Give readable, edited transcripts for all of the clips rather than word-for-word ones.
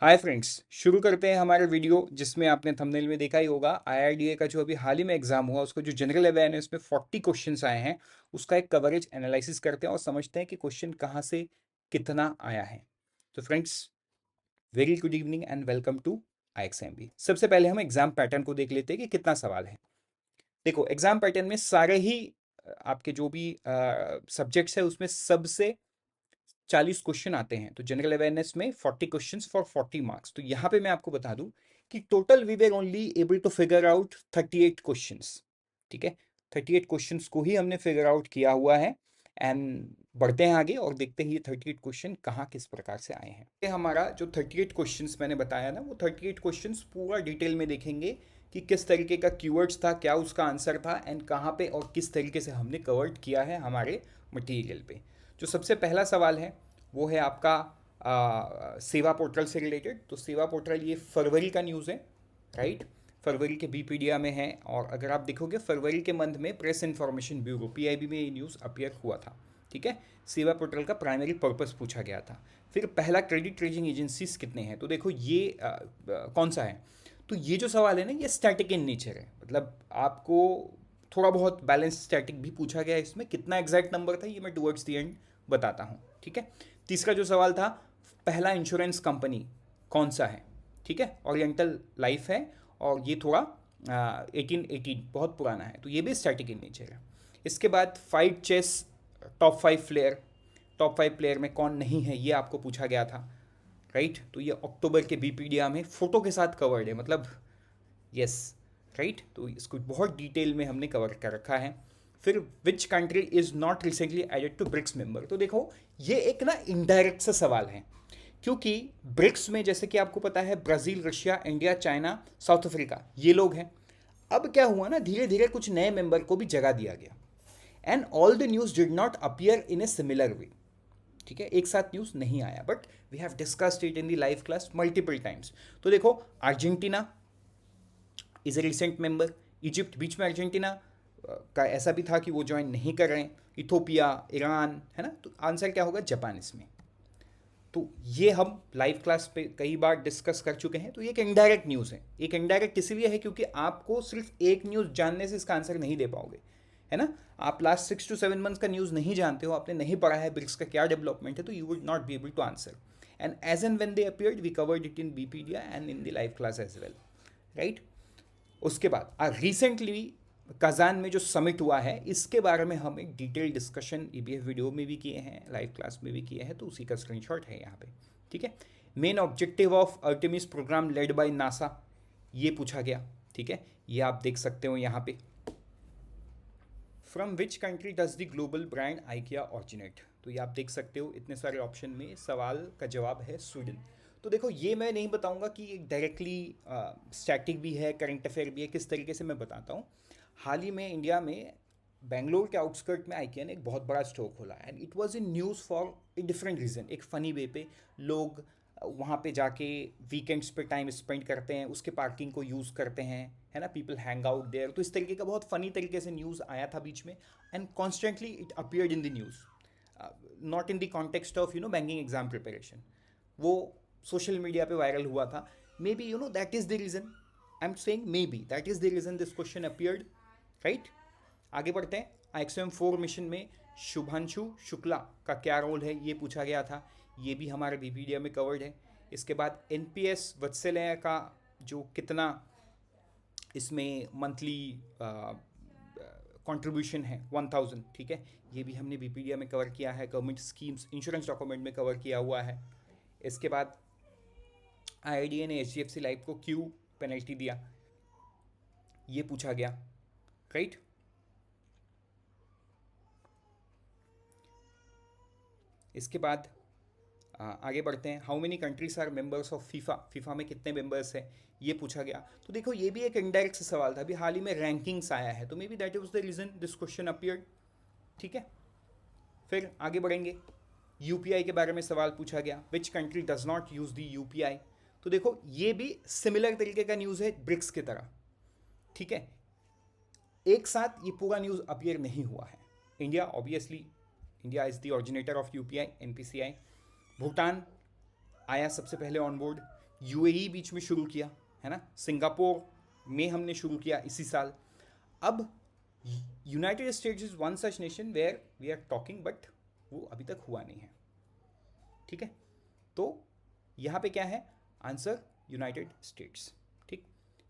Hi friends, शुरू करते हैं हमारा वीडियो जिसमें आपने थंबनेल में देखा ही होगा। आईआरडीए का जो अभी हाल ही में एग्जाम हुआ उसका जो जनरल अवेयरनेस में 40 क्वेश्चंस आए हैं उसका एक कवरेज एनालिसिस करते हैं और समझते हैं कि क्वेश्चन कहाँ से कितना आया है। तो friends, very good evening and welcome to IXMB. सबसे पहले हम एग्जाम पैटर्न को देख लेते हैं कि कितना सवाल है। देखो, एग्जाम पैटर्न में सारे ही आपके जो भी सब्जेक्ट्स है उसमें सबसे 40 क्वेश्चन आते हैं। तो जनरल अवेयरनेस में 40 क्वेश्चंस फॉर 40 मार्क्स। तो यहाँ पे मैं आपको बता दूं कि total we were only able to figure out 38 questions. ठीक है, 38 क्वेश्चंस को ही हमने फिगर आउट किया हुआ है। एंड बढ़ते हैं आगे और देखते हैं ये 38 क्वेश्चन कहाँ किस प्रकार से आए हैं। ये हमारा जो 38 क्वेश्चंस मैंने बताया ना, वो 38 क्वेश्चंस पूरा डिटेल में देखेंगे कि किस तरीके का कीवर्ड्स था, क्या उसका आंसर था एंड कहाँ पे और किस तरीके से हमने कवर्ड किया है हमारे मटेरियल पे। जो सबसे पहला सवाल है वो है आपका सेवा पोर्टल से रिलेटेड। तो सेवा पोर्टल ये फरवरी का न्यूज़ है, राइट। फरवरी के बीपीडिया में है और अगर आप देखोगे फरवरी के मंथ में प्रेस इन्फॉर्मेशन ब्यूरो पीआईबी में ये न्यूज़ अपीयर हुआ था। ठीक है, सेवा पोर्टल का प्राइमरी पर्पस पूछा गया था। फिर पहला, क्रेडिट रेटिंग एजेंसीज कितने हैं। तो देखो ये कौन सा है। तो ये जो सवाल है ना, ये स्टैटिक इन नेचर है, मतलब आपको थोड़ा बहुत बैलेंस स्टैटिक भी पूछा गया है इसमें। कितना एग्जैक्ट नंबर था ये मैं टुवर्ड्स द एंड बताता हूँ। ठीक है, तीसरा जो सवाल था, पहला इंश्योरेंस कंपनी कौन सा है। ठीक है, ओरिएंटल लाइफ है और ये थोड़ा 1818 बहुत पुराना है, तो ये भी स्टैटिक इन नेचर है। इसके बाद फाइट चेस टॉप 5 प्लेयर में कौन नहीं है ये आपको पूछा गया था, राइट। तो ये अक्टूबर के बीपीडिया में फोटो के साथ कवर्ड है, मतलब यस, राइट। तो इसको बहुत डिटेल में हमने कवर कर रखा है। फिर which country is not recently added to BRICS member. तो देखो ये एक ना इनडायरेक्ट सा सवाल है, क्योंकि ब्रिक्स में जैसे कि आपको पता है Brazil, Russia, India, China, south Africa ये लोग हैं। अब क्या हुआ ना, धीरे धीरे कुछ नए मेंबर को भी जगह दिया गया and all the news did not appear in a similar way. ठीक है, एक साथ न्यूज़ नहीं आया, but we have discussed it in the live class multiple times. तो देखो, Argentina is a recent member. Egypt, बीच में अर्जेंटीना का ऐसा भी था कि वो ज्वाइन नहीं कर रहे हैं। इथोपिया, ईरान, है ना। तो आंसर क्या होगा, जापान इसमें। तो ये हम लाइव क्लास पे कई बार डिस्कस कर चुके हैं। तो ये एक इनडायरेक्ट न्यूज़ है। एक इनडायरेक्ट इसलिए है क्योंकि आपको सिर्फ एक न्यूज़ जानने से इसका आंसर नहीं दे पाओगे, है ना। आप लास्ट 6 to 7 मंथ्स का न्यूज़ नहीं जानते हो, आपने नहीं पढ़ा है ब्रिक्स का क्या डेवलपमेंट है, तो you would not be able to answer. And as and when they appeared we covered it in BPedia and in the live class as well, right. उसके बाद रिसेंटली कजान में जो समिट हुआ है इसके बारे में हम एक डिटेल डिस्कशन ईबीएफ वीडियो में भी किए हैं, लाइव क्लास में भी किए हैं, तो उसी का स्क्रीनशॉट है यहाँ पे। ठीक है, main objective of Artemis programme led by NASA ये पूछा गया। ठीक है, ये आप देख सकते हो यहाँ पे। From which country does the global brand IKEA originate. तो ये आप देख सकते हो इतने सारे ऑप्शन में सवाल का जवाब है स्वीडन। तो देखो ये मैं नहीं बताऊंगा कि डायरेक्टली स्टैटिक भी है, करंट अफेयर भी है, किस तरीके से मैं बताता हूँ। हाल ही में इंडिया में बेंगलोर के आउटस्कर्ट में आइकिया ने एक बहुत बड़ा स्टोर खोला and it was in news for a different reason. एक फ़नी वे पे लोग वहाँ पे जाके वीकेंड्स पे टाइम स्पेंड करते हैं, उसके पार्किंग को यूज़ करते हैं, है ना। People hang out there. तो इस तरीके का बहुत फ़नी तरीके से न्यूज़ आया था बीच में and constantly it appeared in the news, not in the context of banking exam preparation. वो सोशल मीडिया पे वायरल हुआ था। May be that is the reason. I am saying may be that is the reason this question appeared, right. आगे बढ़ते हैं। IXM-4 mission में शुभांशु शुक्ला का क्या रोल है ये पूछा गया था, ये भी हमारे वीडियो में कवर्ड है। इसके बाद एनपीएस वत्सलय का जो कितना इसमें मंथली कंट्रीब्यूशन है 1000, ठीक है, ये भी हमने बीपीडिया में कवर किया है। गवर्नमेंट स्कीम्स इंश्योरेंस डॉक्यूमेंट में कवर किया हुआ है। इसके बाद आईआईडीए ने HDFC लाइफ को क्यों पेनल्टी दिया ये पूछा गया, राइट। इसके बाद आगे बढ़ते हैं। How many countries are members of FIFA. FIFA में कितने मेंबर्स हैं ये पूछा गया। तो देखो ये भी एक इनडायरेक्ट से सवाल था, अभी हाल ही में रैंकिंग्स आया है, तो maybe that is the reason this question appeared. ठीक है, फिर आगे बढ़ेंगे। यूपीआई के बारे में सवाल पूछा गया, which country does not use the UPI. तो देखो ये भी सिमिलर तरीके का न्यूज़ है ब्रिक्स की तरह। ठीक है, एक साथ ये पूरा न्यूज़ अपीयर नहीं हुआ है। India obviously, India is the originator of UPI NPCI. Bhutan आया सबसे पहले ऑन बोर्ड। यूएई बीच में शुरू किया, है ना, सिंगापुर में हमने शुरू किया इसी साल। अब United States is one such nation where we are talking, but वो अभी तक हुआ नहीं है। ठीक है, तो यहाँ पे क्या है आंसर, यूनाइटेड स्टेट्स। ठीक,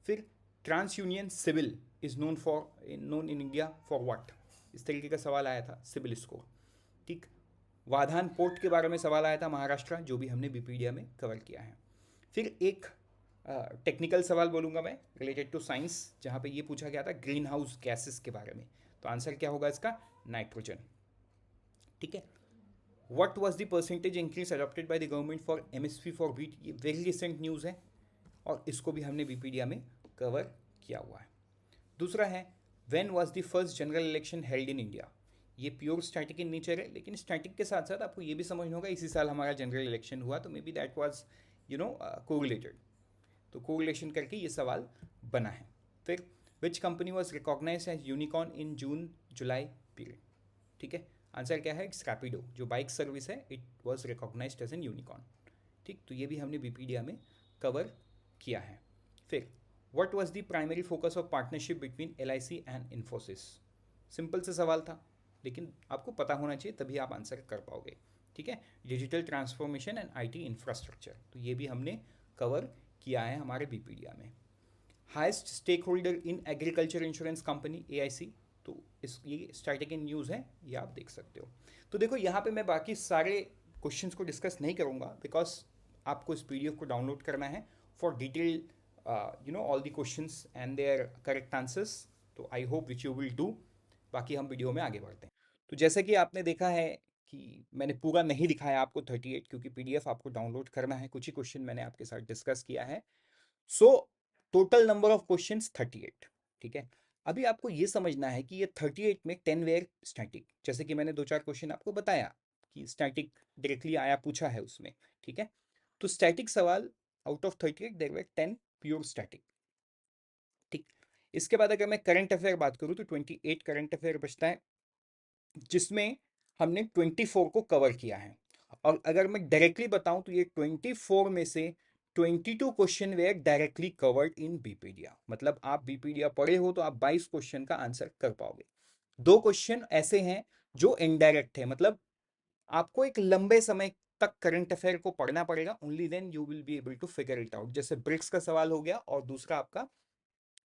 फिर trans union CIBIL is known in India for what, इस तरीके का सवाल आया था, सिविल स्कोर। ठीक, वाधान पोर्ट के बारे में सवाल आया था महाराष्ट्र, जो भी हमने बीपीडिया में कवर किया है। फिर एक टेक्निकल सवाल बोलूँगा मैं रिलेटेड टू साइंस, जहाँ पे ये पूछा गया था ग्रीन हाउस गैसेस के बारे में, तो आंसर क्या होगा इसका, नाइट्रोजन। ठीक है, what was the percentage increase adopted by the government for MSP for wheat, ये वेरी रिसेंट न्यूज़ है और इसको भी हमने बीपीडिया में कवर किया हुआ है। दूसरा है when was the first general election held in India, ये प्योर स्टैटिक इन नेचर है, लेकिन स्टैटिक के साथ साथ आपको ये भी समझना होगा इसी साल हमारा जनरल इलेक्शन हुआ, तो maybe that was correlated, तो कोरिलेशन करके ये सवाल बना है। फिर which company was recognise as unicorn in June July period. ठीक है, आंसर क्या है, स्क्रैपिडो जो बाइक सर्विस है, it was recognise as an unicorn. ठीक, तो ये भी हमने बीपीडिया में कवर किया है। फिर what was the primary focus of partnership between LIC and Infosys, simple सा सवाल था, लेकिन आपको पता होना चाहिए तभी आप आंसर कर पाओगे। ठीक है, digital transformation and IT infrastructure, तो ये भी हमने कवर किया है हमारे बीपीडिया में। Highest stakeholder in agriculture insurance company AIC, तो इस ये स्टैटिक इन न्यूज़ है, ये आप देख सकते हो। तो देखो यहाँ पे मैं बाकी सारे क्वेश्चंस को डिस्कस नहीं करूँगा, बिकॉज आपको इस पीडीएफ को डाउनलोड करना है for detail all the questions and their correct answers, तो I hope which you will do. बाकी हम वीडियो में आगे बढ़ते हैं। तो जैसे कि आपने देखा है कि मैंने पूरा नहीं दिखाया आपको 38, क्योंकि पीडीएफ आपको डाउनलोड करना है, कुछ ही क्वेश्चन मैंने आपके साथ डिस्कस किया है। So total number of questions 38। ठीक है, अभी आपको ये समझना है कि ये 38 में 10 वेयर स्टैटिक, जैसे कि मैंने दो चार क्वेश्चन आपको बताया कि स्टैटिक डायरेक्टली आया पूछा है उसमें। ठीक है, तो स्टैटिक सवाल out of 38 there were 10 pure static. ठीक, इसके बाद अगर मैं करंट अफेयर बात करूं तो 28 करंट अफेयर बचता है, जिसमें हमने 24 को कवर किया है। और अगर मैं डायरेक्टली बताऊं तो ये 24 में से 22 question were directly covered in BPedia, मतलब आप बीपीडिया पढ़े हो तो आप 22 क्वेश्चन का आंसर कर पाओगे। दो क्वेश्चन ऐसे हैं जो इनडायरेक्ट है, मतलब आपको एक लंबे समय तक करंट अफेयर को पढ़ना पड़ेगा, only then you will be able to figure it out. जैसे ब्रिक्स का सवाल हो गया और दूसरा आपका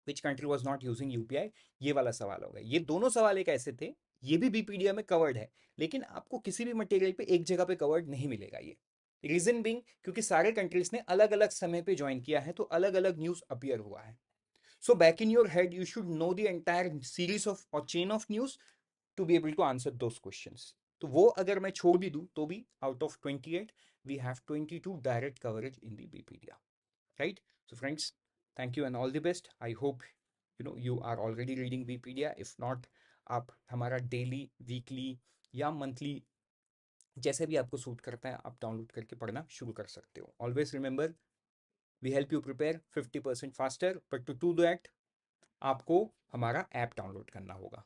which country was not using UPI, ये वाला सवाल होगा। ये दोनों सवाल एक ऐसे थे, ये भी बीपीडिया में कवर्ड है, लेकिन आपको किसी भी मटेरियल पे एक जगह पे कवर्ड नहीं मिलेगा ये। रीजन बिंग क्योंकि सारे कंट्रीज ने अलग अलग समय पे ज्वाइन किया है, तो अलग अलग न्यूज अपीयर हुआ है। So back in your head you should know the entire series of और chain of news to be able to answer those questions. तो वो अगर मैं छोड़ भी दूं तो भी out of 28 we have 22 direct coverage in the BPedia, right? So friends, thank you and all the best. I hope you are already reading Bpedia. If not, आप हमारा डेली, वीकली या मंथली जैसे भी आपको सूट करता है आप download करके पढ़ना शुरू कर सकते हो। Always remember, we help you prepare 50% faster, but to do that आपको हमारा ऐप डाउनलोड करना होगा।